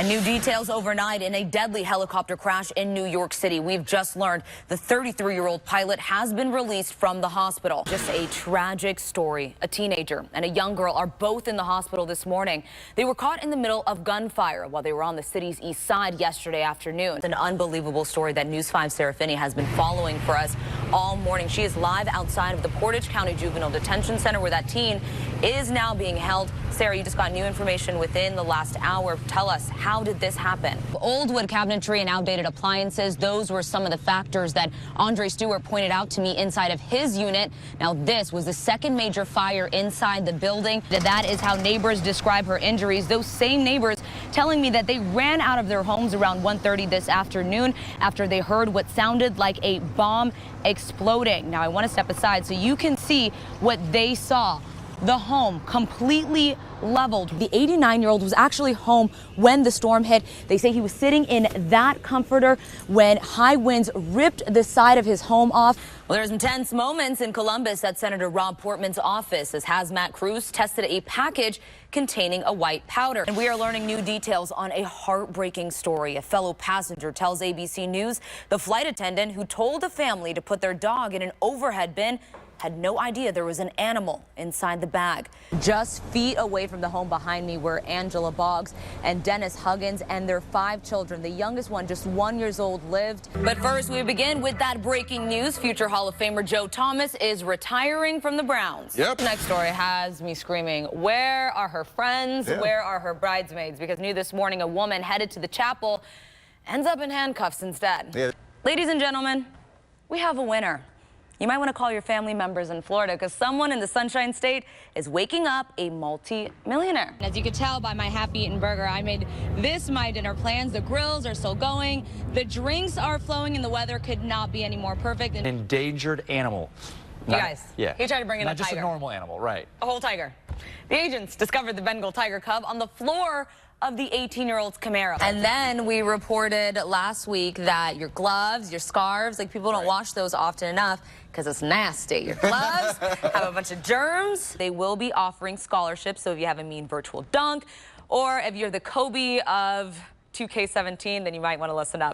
And new details overnight in a deadly helicopter crash in New York City. We've just learned the 33-year-old pilot has been released from the hospital. Just a tragic story. A teenager and a young girl are both in the hospital this morning. They were caught in the middle of gunfire while they were on the city's east side yesterday afternoon. It's an unbelievable story that News 5's Sarah Finney has been following for us all morning. She is live outside of the Portage County Juvenile Detention Center where that teen is now being held. Sarah, you just got new information within the last hour. Tell us, how did this happen? Old wood cabinetry and outdated appliances, those were some of the factors that Andre Stewart pointed out to me inside of his unit. Now, this was the second major fire inside the building. That is how neighbors describe her injuries. Those same neighbors telling me that they ran out of their homes around 1:30 this afternoon after they heard what sounded like a bomb exploding. Now, I want to step aside so you can see what they saw. The home completely leveled. The 89-year-old was actually home when the storm hit. They say he was sitting in that comforter when high winds ripped the side of his home off. Well, there's some tense moments in Columbus at Senator Rob Portman's office as hazmat crews tested a package containing a white powder. And we are learning new details on a heartbreaking story. A fellow passenger tells ABC News the flight attendant who told the family to put their dog in an overhead bin had no idea there was an animal inside the bag. Just feet away from the home behind me were Angela Boggs and Dennis Huggins and their 5 children. The youngest one, just 1 year old, lived. But first, we begin with that breaking news. Future Hall of Famer Joe Thomas is retiring from the Browns. Yep. The next story has me screaming, where are her friends? Yeah. Where are her bridesmaids? Because new this morning, a woman headed to the chapel ends up in handcuffs instead. Yeah. Ladies and gentlemen, we have a winner. You might want to call your family members in Florida because someone in the Sunshine State is waking up a multi-millionaire. As you can tell by my half-eaten burger, I made this my dinner plans. The grills are still going. The drinks are flowing and the weather could not be any more perfect. An endangered animal. You guys, yeah. He tried to bring in a tiger. Not just a normal animal, right. A whole tiger. The agents discovered the Bengal tiger cub on the floor of the 18-year-old's Camaro. And then we reported last week that your gloves, your scarves, like people don't wash those often enough because it's nasty. Your gloves have a bunch of germs. They will be offering scholarships, so if you have a mean virtual dunk, or if you're the Kobe of 2K17, then you might want to listen up.